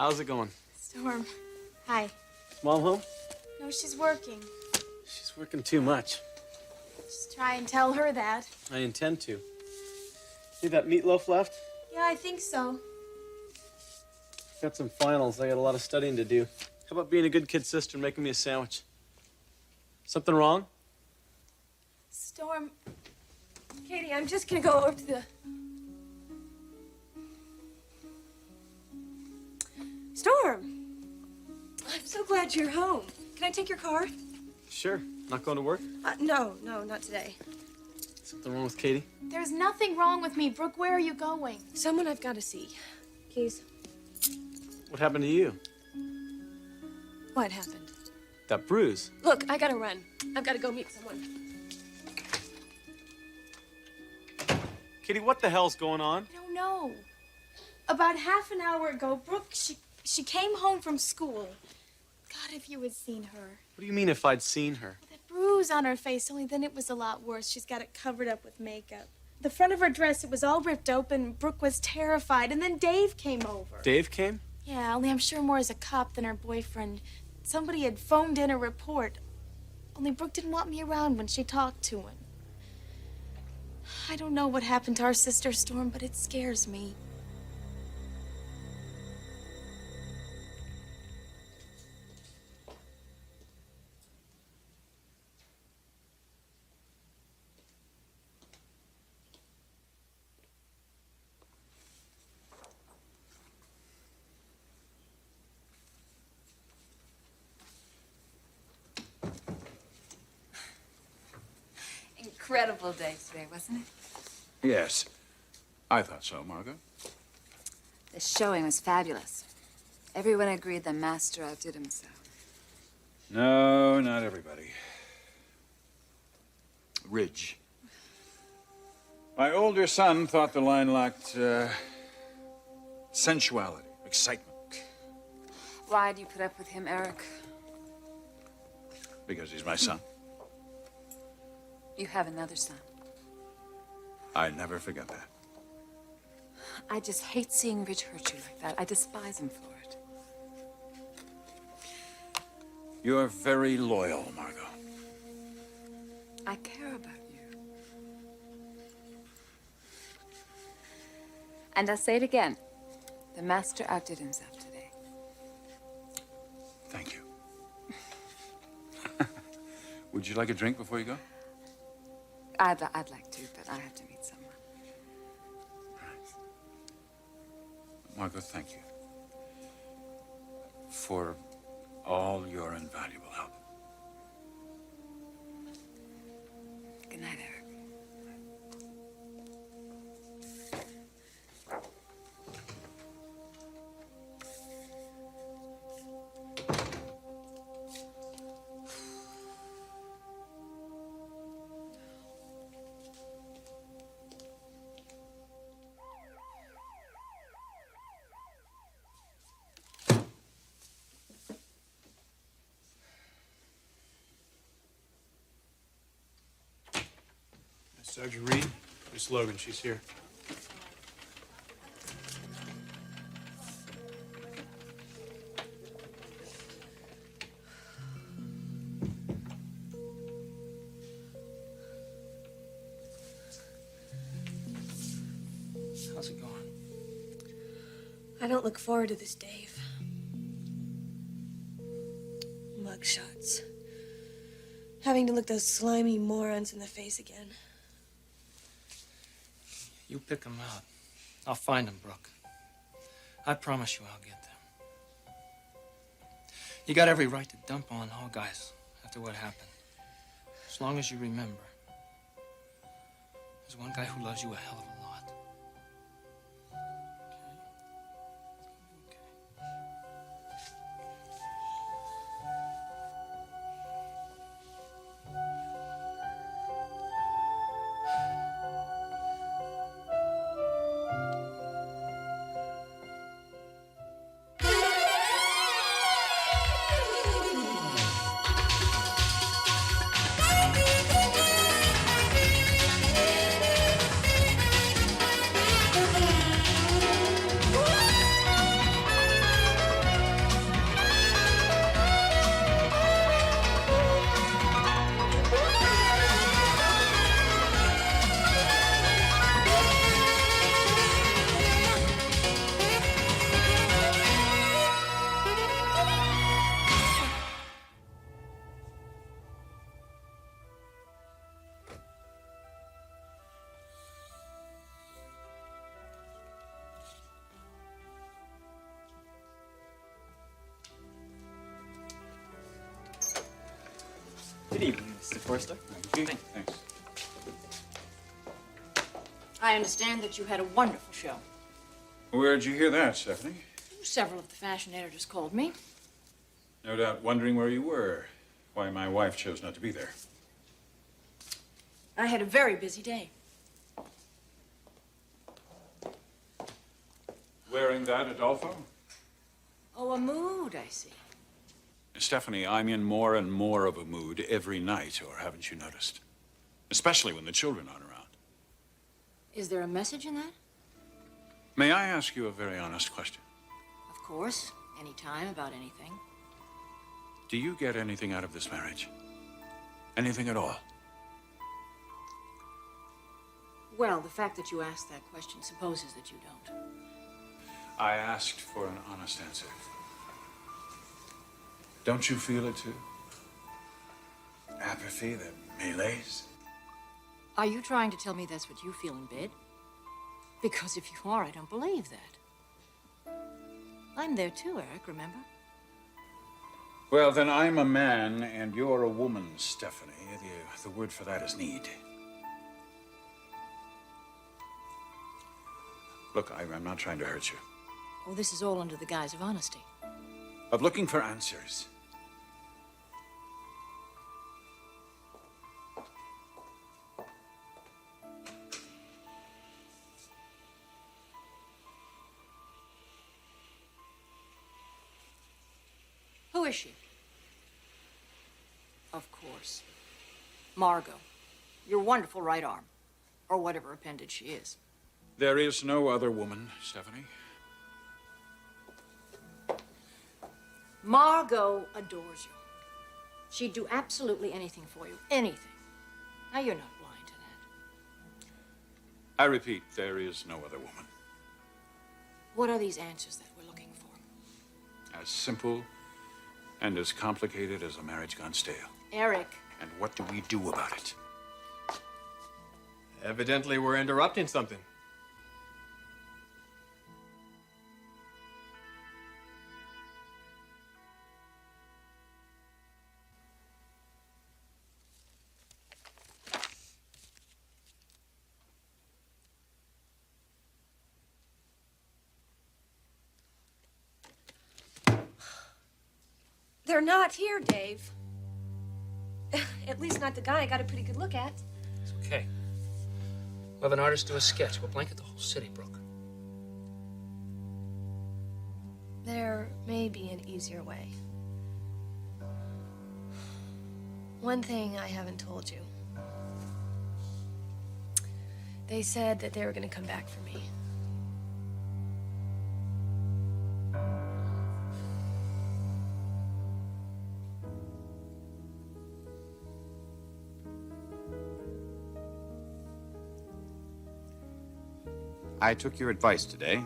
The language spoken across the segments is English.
How's it going? Storm. Hi. Mom home? No, she's working. She's working too much. Just try and tell her that. I intend to. Need that meatloaf left? Yeah, I think so. Got some finals. I got a lot of studying to do. How about being a good kid sister and making me a sandwich? Something wrong? Storm. Katie, I'm just gonna go over to the... Storm! I'm so glad you're home. Can I take your car? Sure. Not going to work? No, not today. Something wrong with Katie? There's nothing wrong with me. Brooke, where are you going? Someone I've got to see. Keys. What happened to you? What happened? That bruise. Look, I gotta run. I've got to go meet someone. Katie, what the hell's going on? I don't know. About half an hour ago, Brooke, she came home from school. God, if you had seen her. What do you mean if I'd seen her? That bruise on her face, only then it was a lot worse. She's got it covered up with makeup. The front of her dress, it was all ripped open. Brooke was terrified, and then Dave came over. Dave came? Yeah, only I'm sure more as a cop than her boyfriend. Somebody had phoned in a report. Only Brooke didn't want me around when she talked to him. I don't know what happened to our sister, Storm, but it scares me. Incredible day today, wasn't it? Yes. I thought so, Margot. The showing was fabulous. Everyone agreed the master outdid himself. No, not everybody. Ridge. My older son thought the line lacked sensuality, excitement. Why do you put up with him, Eric? Because he's my son. You have another son. I never forget that. I just hate seeing Ridge hurt you like that. I despise him for it. You're very loyal, Margot. I care about you. And I'll say it again. The master outdid himself today. Thank you. Would you like a drink before you go? I'd like to, but I have to meet someone. Right. Margot, thank you for all your invaluable help. Good night, Eric. Sergeant Reed, Miss Logan, she's here. How's it going? I don't look forward to this, Dave. Mugshots. Having to look those slimy morons in the face again. You pick them out. I'll find them, Brooke. I promise you I'll get them. You got every right to dump on all guys after what happened. As long as you remember, there's one guy who loves you a hell of a lot. Good evening, Mr. Forrester. Thank you. Thanks. I understand that you had a wonderful show. Where'd you hear that, Stephanie? Several of the fashion editors called me. No doubt wondering where you were, why my wife chose not to be there. I had a very busy day. Wearing that, Adolfo? Oh, a mood, I see. Stephanie, I'm in more and more of a mood every night, or haven't you noticed? Especially when the children aren't around. Is there a message in that? May I ask you a very honest question? Of course. Anytime, about anything. Do you get anything out of this marriage? Anything at all? Well, the fact that you asked that question supposes that you don't. I asked for an honest answer. Don't you feel it too? Apathy that melees? Are you trying to tell me that's what you feel in bed? Because if you are, I don't believe that. I'm there too, Eric, remember? Well, then I'm a man and you're a woman, Stephanie. The word for that is need. Look, I'm not trying to hurt you. Oh, this is all under the guise of honesty. Of looking for answers. Who is she? Of course. Margot. Your wonderful right arm. Or whatever appendage she is. There is no other woman, Stephanie. Margot adores you. She'd do absolutely anything for you. Anything. Now, you're not blind to that. I repeat, there is no other woman. What are these answers that we're looking for? As simple and as complicated as a marriage gone stale. Eric. And what do we do about it? Evidently, we're interrupting something. They're not here, Dave. At least not the guy I got a pretty good look at. It's okay. We'll have an artist do a sketch. We'll blanket the whole city, Brooke. There may be an easier way. One thing I haven't told you. They said that they were going to come back for me. I took your advice today.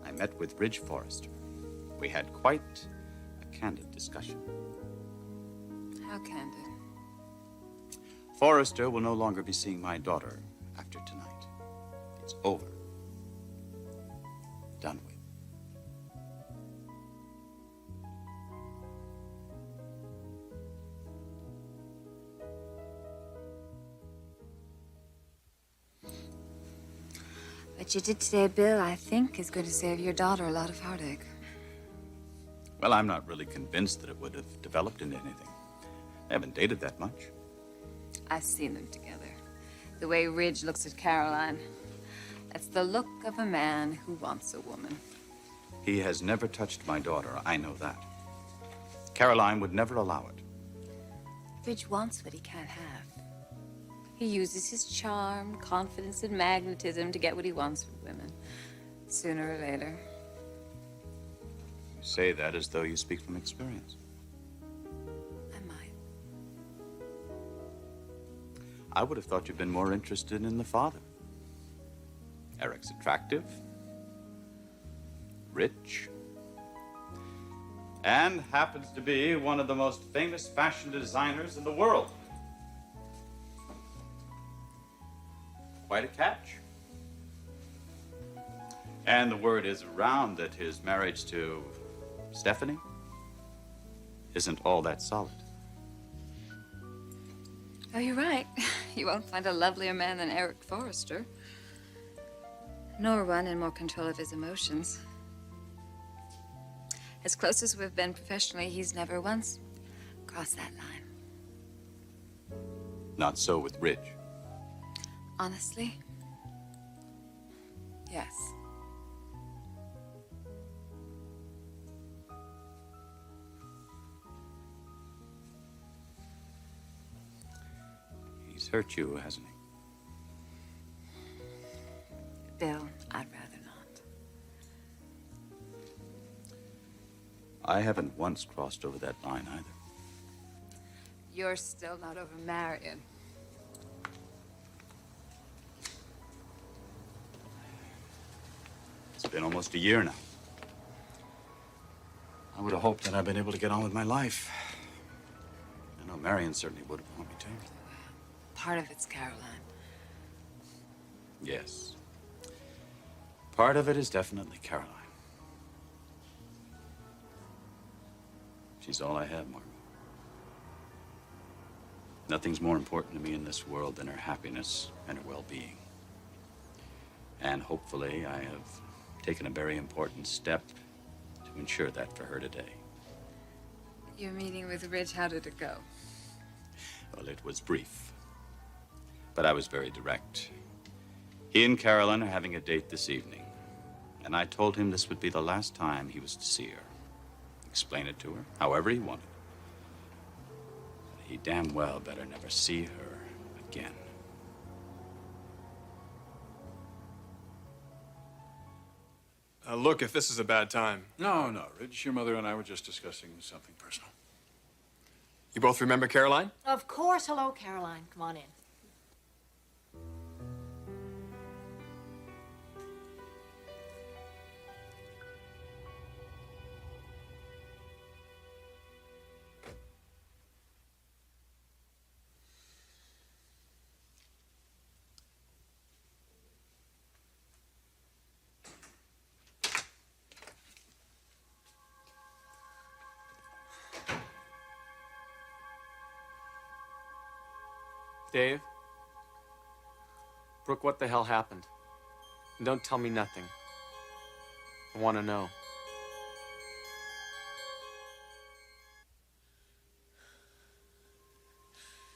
I met with Ridge Forrester. We had quite a candid discussion. How candid? Forrester will no longer be seeing my daughter after tonight. It's over. Done with. What you did today, Bill, I think, is going to save your daughter a lot of heartache. Well, I'm not really convinced that it would have developed into anything. They haven't dated that much. I've seen them together. The way Ridge looks at Caroline. That's the look of a man who wants a woman. He has never touched my daughter. I know that. Caroline would never allow it. Ridge wants what he can't have. He uses his charm, confidence, and magnetism to get what he wants from women. Sooner or later. You say that as though you speak from experience. I might. I would have thought you'd been more interested in the father. Eric's attractive, rich, and happens to be one of the most famous fashion designers in the world. Quite a catch. And the word is around that his marriage to Stephanie isn't all that solid. Oh, you're right. You won't find a lovelier man than Eric Forrester. Nor one in more control of his emotions. As close as we've been professionally, he's never once crossed that line. Not so with Ridge. Honestly, yes. He's hurt you, hasn't he? Bill, I'd rather not. I haven't once crossed over that line either. You're still not over Marion. It's been almost a year now. I would have hoped that I'd been able to get on with my life. I know Marion certainly would have wanted me to. Part of it's Caroline. Yes. Part of it is definitely Caroline. She's all I have, Margot. Nothing's more important to me in this world than her happiness and her well-being. And hopefully, I have taken a very important step to ensure that for her today. Your meeting with Ridge, how did it go? Well, it was brief, but I was very direct. He and Caroline are having a date this evening, and I told him this would be the last time he was to see her. Explain it to her however he wanted. But he damn well better never see her again. Look, if this is a bad time. No, Ridge. Your mother and I were just discussing something personal. You both remember Caroline? Of course. Hello, Caroline. Come on in. Dave? Brooke, what the hell happened? And don't tell me nothing. I want to know.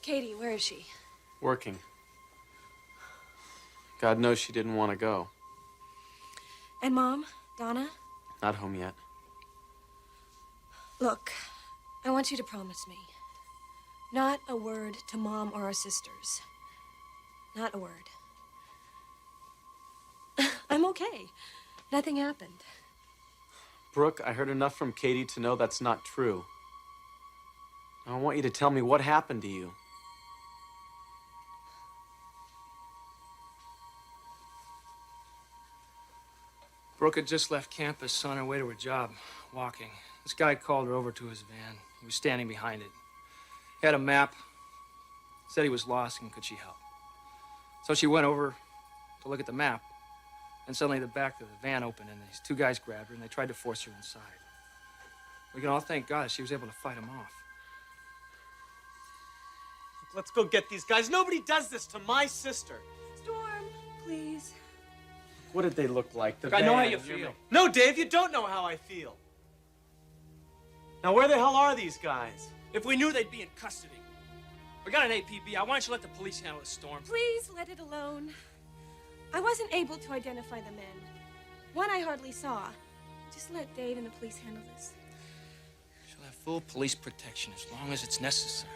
Katie, where is she? Working. God knows she didn't want to go. And Mom? Donna? Not home yet. Look, I want you to promise me. Not a word to Mom or our sisters. Not a word. I'm okay. Nothing happened. Brooke, I heard enough from Katie to know that's not true. Now, I want you to tell me what happened to you. Brooke had just left campus on her way to her job, walking. This guy called her over to his van. He was standing behind it. He had a map, said he was lost and could she help. So she went over to look at the map, and suddenly the back of the van opened and these two guys grabbed her and they tried to force her inside. We can all thank God she was able to fight them off. Look, let's go get these guys. Nobody does this to my sister. Storm, please. What did they look like? The Look, I know how van, you your feel. ma- No, Dave, you don't know how I feel. Now, where the hell are these guys? If we knew they'd be in custody. We got an APB. I want you to let the police handle the storm. Please let it alone. I wasn't able to identify the men. One I hardly saw. Just let Dave and the police handle this. She'll have full police protection as long as it's necessary.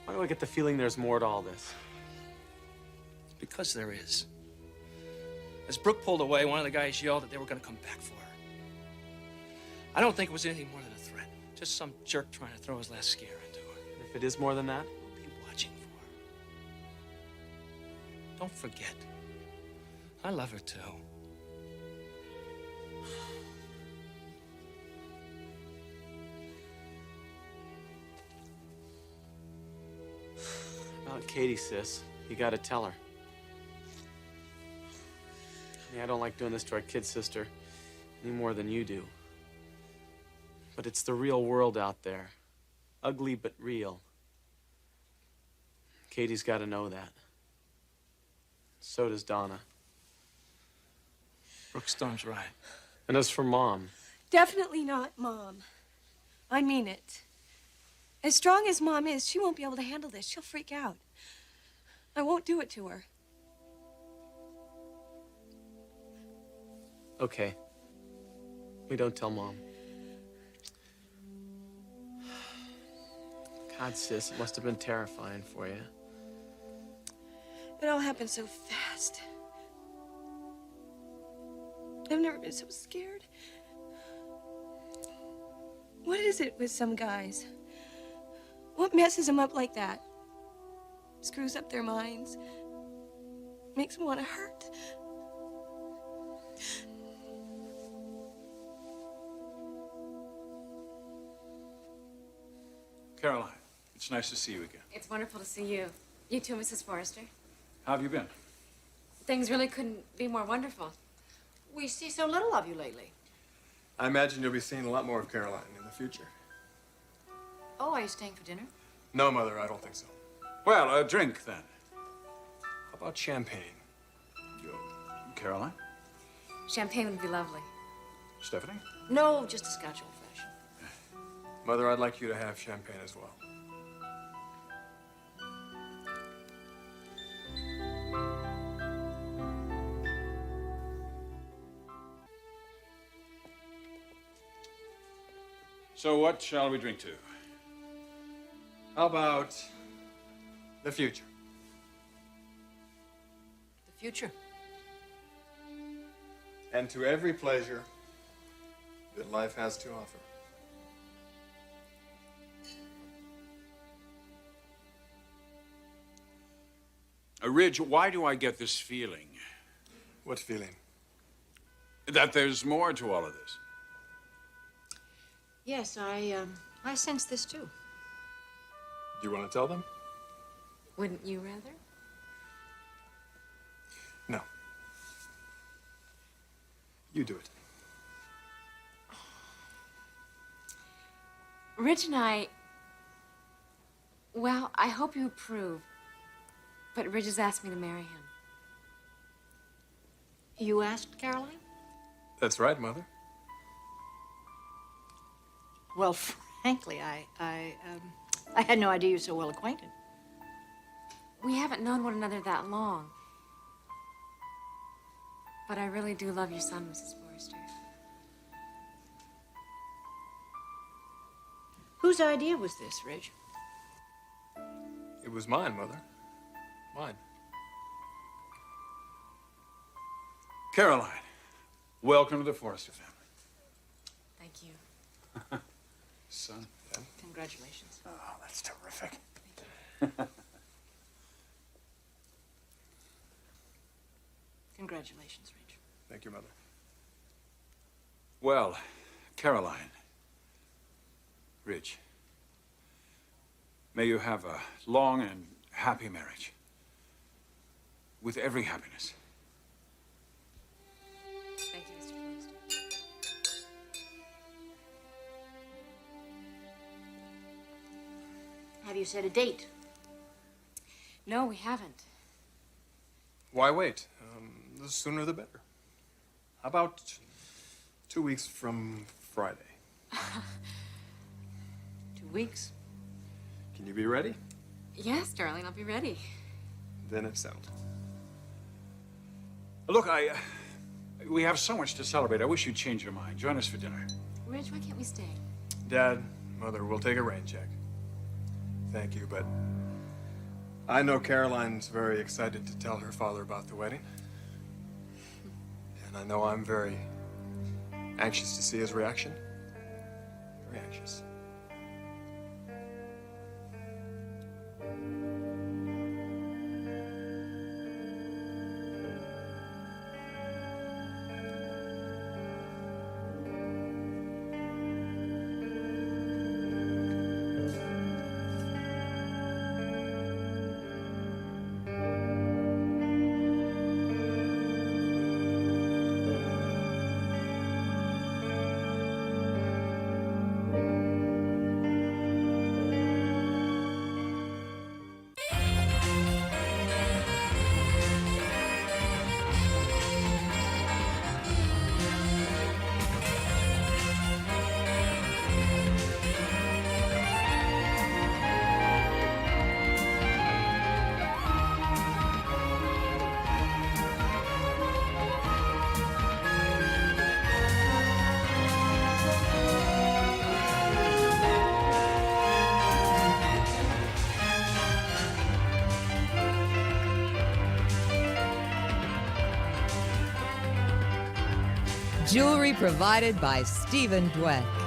Why do I get the feeling there's more to all this? It's because there is. As Brooke pulled away, one of the guys yelled that they were going to come back for her. I don't think it was anything more than a threat. Just some jerk trying to throw his last scare into her. If it is more than that? We'll be watching for her. Don't forget, I love her too. About Katie, sis. You gotta tell her. Yeah, I don't like doing this to our kid sister any more than you do. But it's the real world out there. Ugly but real. Katie's got to know that. So does Donna. Brooke Storm's right. And as for Mom, Definitely not Mom. I mean it. As strong as Mom is, she won't be able to handle this. She'll freak out. I won't do it to her. okay. We don't tell Mom. God, sis, it must have been terrifying for you. It all happened so fast. I've never been so scared. What is it with some guys? What messes them up like that? Screws up their minds. Makes them want to hurt. Caroline, it's nice to see you again. It's wonderful to see you. You too, Mrs. Forrester. How have you been? Things really couldn't be more wonderful. We see so little of you lately. I imagine you'll be seeing a lot more of Caroline in the future. Oh, are you staying for dinner? No, Mother, I don't think so. Well, a drink then. How about champagne? Caroline? Champagne would be lovely. Stephanie? No, just a Scotch old-fashioned. Mother, I'd like you to have champagne as well. So what shall we drink to? How about the future? The future. And to every pleasure that life has to offer. Ridge, why do I get this feeling What feeling? that there's more to all of this? Yes, I sense this too. Do you want to tell them? Wouldn't you rather? No. You do it. Rich and I... Well, I hope you approve. But Rich has asked me to marry him. You asked Caroline? That's right, Mother. Well, frankly, I had no idea you were so well acquainted. We haven't known one another that long. But I really do love your son, Mrs. Forrester. Whose idea was this, Ridge? It was mine, Mother. Mine. Caroline, welcome to the Forrester family. Thank you. Son. Congratulations. Oh, that's terrific. Congratulations, Ridge. Thank you, Mother. Well, Caroline, Ridge, may you have a long and happy marriage with every happiness. Thank you, Mr. Forrester. Have you set a date? No, we haven't. Why wait? The sooner the better. How about 2 weeks from Friday? 2 weeks? Can you be ready? Yes, darling, I'll be ready. Then it's settled. Look, we have so much to celebrate. I wish you'd change your mind. Join us for dinner. Rich, why can't we stay? Dad, Mother, we'll take a rain check. Thank you, but I know Caroline's very excited to tell her father about the wedding. And I know I'm very anxious to see his reaction. Very anxious. Jewelry provided by Stephen Dweck.